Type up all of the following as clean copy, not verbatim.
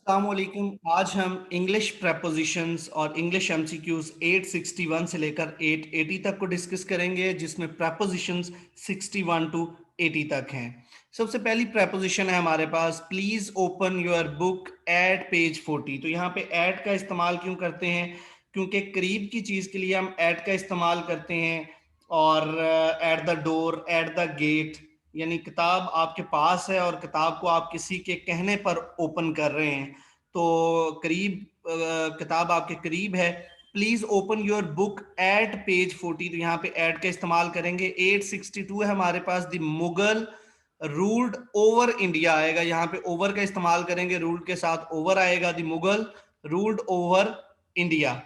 अस्सलामुअलैकुम। आज हम इंग्लिश प्रेपोजिशंस और इंग्लिश एमसीक्यूज 861 से लेकर 880 तक को डिस्कस करेंगे, जिसमें प्रेपोजिशंस 61 टू 80 तक हैं। सबसे पहली प्रेपोजिशन है हमारे पास, please open your book at page 40। तो यहाँ पे एट का इस्तेमाल क्यों करते हैं? क्योंकि करीब की चीज़ के लिए हम एट का इस्तेमाल करते हैं। और at the door, at the gate, यानी किताब आपके पास है और किताब को आप किसी के कहने पर ओपन कर रहे हैं, तो करीब किताब आपके करीब है। Please open your book at page 40। तो यहाँ पे एट का इस्तेमाल करेंगे। 862 है हमारे पास, the Mughal ruled over India आएगा। यहाँ पे ओवर का इस्तेमाल करेंगे, रूल्ड के साथ ओवर आएगा, the Mughal ruled over India.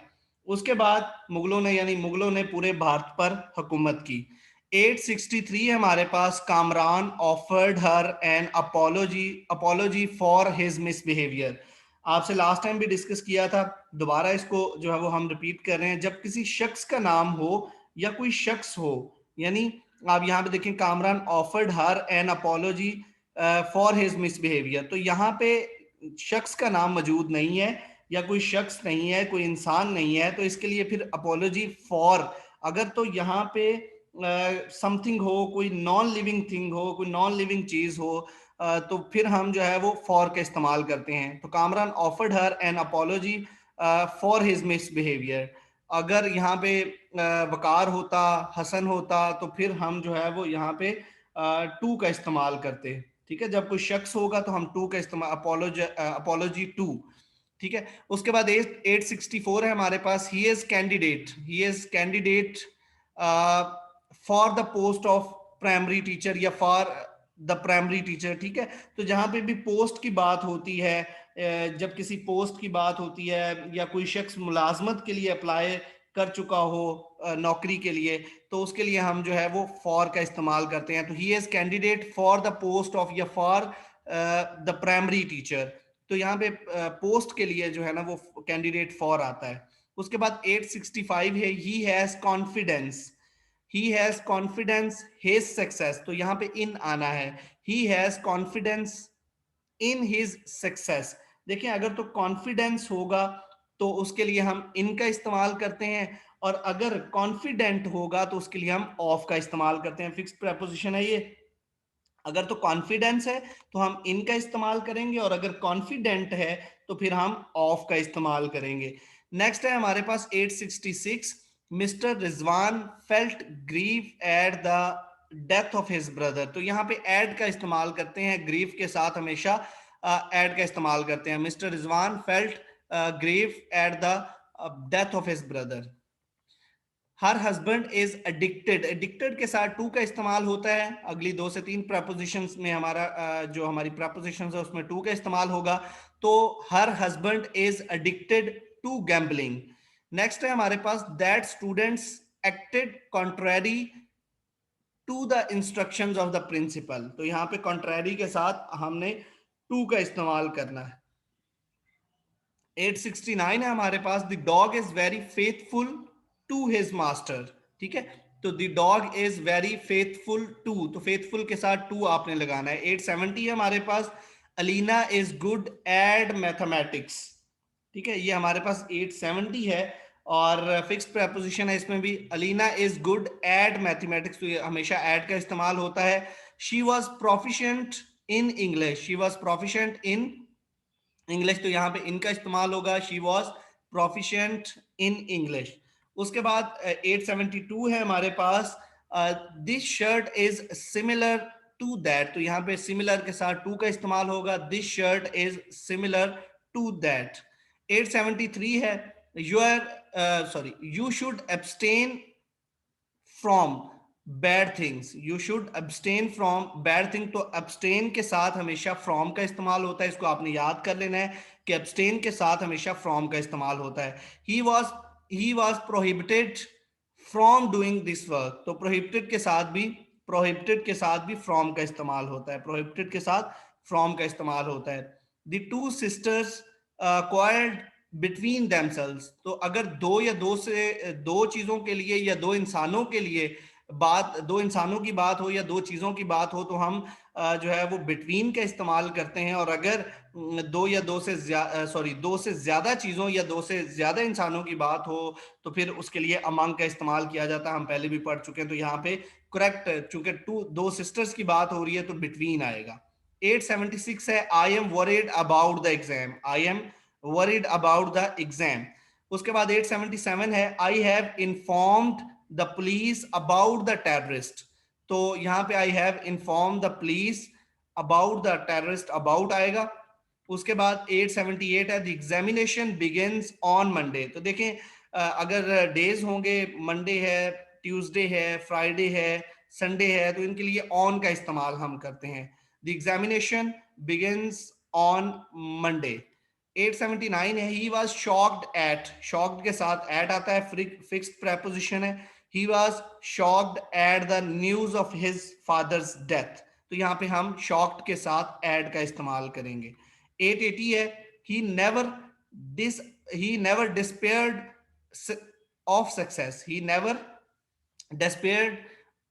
उसके बाद मुगलों ने, यानी मुगलों ने पूरे भारत पर हुकूमत की। 863 है हमारे पास, Kamran offered her an apology for his misbehaviour. आपसे लास्ट टाइम भी डिस्कस किया था, दोबारा इसको जो है वो हम रिपीट कर रहे हैं। जब किसी शख्स का नाम हो या कोई शख्स हो, यानी आप यहाँ पे देखें, Kamran offered her an apology for his misbehaviour, तो यहाँ पे शख्स का नाम मौजूद नहीं है या कोई शख्स नहीं है, कोई इंसान नहीं है, तो इसके लिए फिर अपॉलोजी फॉर, अगर तो यहाँ पे समथिंग हो, कोई नॉन लिविंग थिंग हो, कोई नॉन लिविंग चीज हो, तो फिर हम जो है वो फॉर का इस्तेमाल करते हैं। तो Kamran offered her an apology for his misbehaviour. अगर यहाँ पे वकार होता, हसन होता, तो फिर हम जो है वो यहाँ पे टू का इस्तेमाल करते। ठीक है, जब कोई शख्स होगा तो हम टू का इस्तेमाल, अपॉलोजी टू। ठीक है। उसके बाद 864 है हमारे पास, he is candidate for the post of primary teacher या फॉर द प्राइमरी टीचर। ठीक है, तो जहां पे भी पोस्ट की बात होती है, जब किसी पोस्ट की बात होती है या कोई शख्स मुलाजमत के लिए अप्लाई कर चुका हो नौकरी के लिए, तो उसके लिए हम जो है वो फॉर का इस्तेमाल करते हैं। तो ही is candidate for the post of या फॉर द प्राइमरी टीचर। तो यहाँ पे पोस्ट के लिए जो है ना वो कैंडिडेट फॉर आता है। उसके बाद 865 है, he has confidence his success. तो यहाँ पे इन आना है, he has confidence in his success. देखिए, अगर तो कॉन्फिडेंस होगा तो उसके लिए हम इन का इस्तेमाल करते हैं, और अगर कॉन्फिडेंट होगा तो उसके लिए हम ऑफ का इस्तेमाल करते हैं। फिक्स प्रेपोजिशन है ये। अगर तो कॉन्फिडेंस है तो हम इन का इस्तेमाल करेंगे, और अगर कॉन्फिडेंट है तो फिर हम ऑफ का इस्तेमाल करेंगे। नेक्स्ट है हमारे पास 866, mister Rizwan felt grieve at the death of his brother. तो यहाँ पे एड का इस्तेमाल करते हैं, ग्रीव के साथ हमेशा एड का इस्तेमाल करते हैं। Mister Rizwan felt grieve at the death of his brother. Her husband is addicted, addicted के साथ टू का इस्तेमाल होता है। अगली 2 से 3 प्रपोजिशंस में हमारा जो हमारी प्रपोजिशंस है उसमें टू का इस्तेमाल होगा। तो her husband is addicted to gambling. Next है हमारे पास, that students acted contrary to the instructions of the principal. तो यहाँ पे कॉन्ट्रेरी के साथ हमने टू का इस्तेमाल करना है। 869 है हमारे पास, the dog is very faithful to his master. ठीक है, तो the dog is very faithful to, तो फेथफुल के साथ टू आपने लगाना है। 870 है हमारे पास, Alina is good at mathematics. ठीक है, ये हमारे पास 870 है, और फिक्स प्रपोजिशन है इसमें भी, Alina is good at mathematics, तो ये हमेशा एट का इस्तेमाल होता है। She was proficient in English, she was proficient in English, तो यहाँ पे इनका इस्तेमाल होगा, she was proficient in English. उसके बाद 872 है हमारे पास, this shirt is similar to that. तो यहाँ पे सिमिलर के साथ टू का इस्तेमाल होगा, this shirt is similar to that. 873 है, you should abstain from bad things, you should abstain from bad thing. तो अब्सटेन के साथ हमेशा फ्रॉम का इस्तेमाल होता है, इसको आपने याद कर लेना है कि अब्सटेन के साथ हमेशा फ्रॉम का इस्तेमाल होता है। He was prohibited from doing this work. तो प्रोहिबिटेड के साथ भी फ्रॉम का इस्तेमाल होता है, प्रोहिबिटेड के साथ फ्रॉम का इस्तेमाल होता है। The two sisters quarrelled between themselves. तो अगर दो या दो से दो चीजों के लिए या दो इंसानों के लिए बात दो इंसानों की बात हो या दो चीजों की बात हो तो हम जो है वो बिटवीन का इस्तेमाल करते हैं, और अगर दो या दो से ज्यादा चीजों या दो से ज्यादा इंसानों की बात हो तो फिर उसके लिए अमंग का इस्तेमाल किया जाता है। हम पहले भी पढ़ चुके हैं, तो यहाँ पे करेक्ट, चूंकि दो सिस्टर्स की बात हो रही है तो बिटवीन आएगा। 876 है, I am worried about the exam, I am worried about the exam. उसके बाद 877 है, I have informed the police about the terrorist. तो यहाँ पे I have inform the police about the terrorist, about आएगा। उसके बाद 878 है, the examination begins on Monday. तो देखें अगर डेज होंगे, मंडे है, ट्यूसडे है, फ्राइडे है, संडे है, तो इनके लिए ऑन का इस्तेमाल हम करते हैं। The examination begins on Monday. 879 है, he was shocked eight, shocked के साथ एट आता है, फिक्स्ड प्रेपोजिशन है। He was shocked at the news of his father's death, तो यहाँ पे हम शॉक्ड के साथ एट का इस्तेमाल करेंगे। 880 है, he never dis he never despaired of success, he never despaired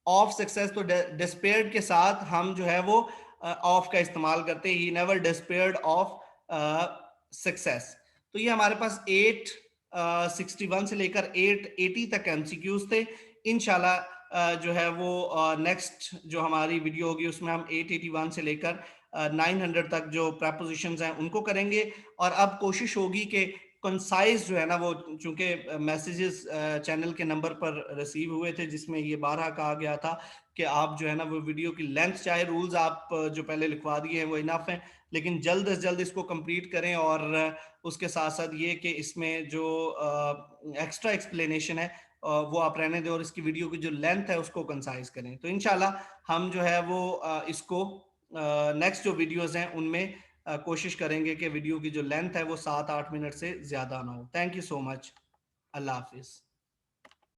of success. तो डिस्पेयर्ड के साथ हम जो है वो ऑफ का इस्तेमाल करते हैं, ही नेवर डिस्पेयर्ड ऑफ सक्सेस। तो ये हमारे पास 861 से लेकर 880 तक एमसीक्यूज थे। इंशाल्लाह जो है वो नेक्स्ट जो हमारी वीडियो होगी उसमें हम 881 से लेकर 900 तक जो प्रपोजिशंस हैं उनको करेंगे। और अब कोशिश होगी कि कंसाइज जो है ना वो, चूंकि मैसेजेस चैनल के नंबर पर रिसीव हुए थे जिसमें ये 12 कहा गया था कि आप जो है ना वो वीडियो की लेंथ, चाहे रूल्स आप जो पहले लिखवा दिए हैं वो इनफ है, लेकिन जल्द से जल्द इसको कंप्लीट करें। और उसके साथ साथ ये कि इसमें जो एक्स्ट्रा एक्सप्लेनेशन है वो आप रहने दें, और इसकी वीडियो की जो लेंथ है उसको कंसाइज करें। तो इंशाल्लाह हम जो है वो इसको नेक्स्ट जो वीडियोस हैं उनमें कोशिश करेंगे कि वीडियो की जो लेंथ है वो 7-8 मिनट से ज्यादा ना हो। Thank you so much. Allah Hafiz.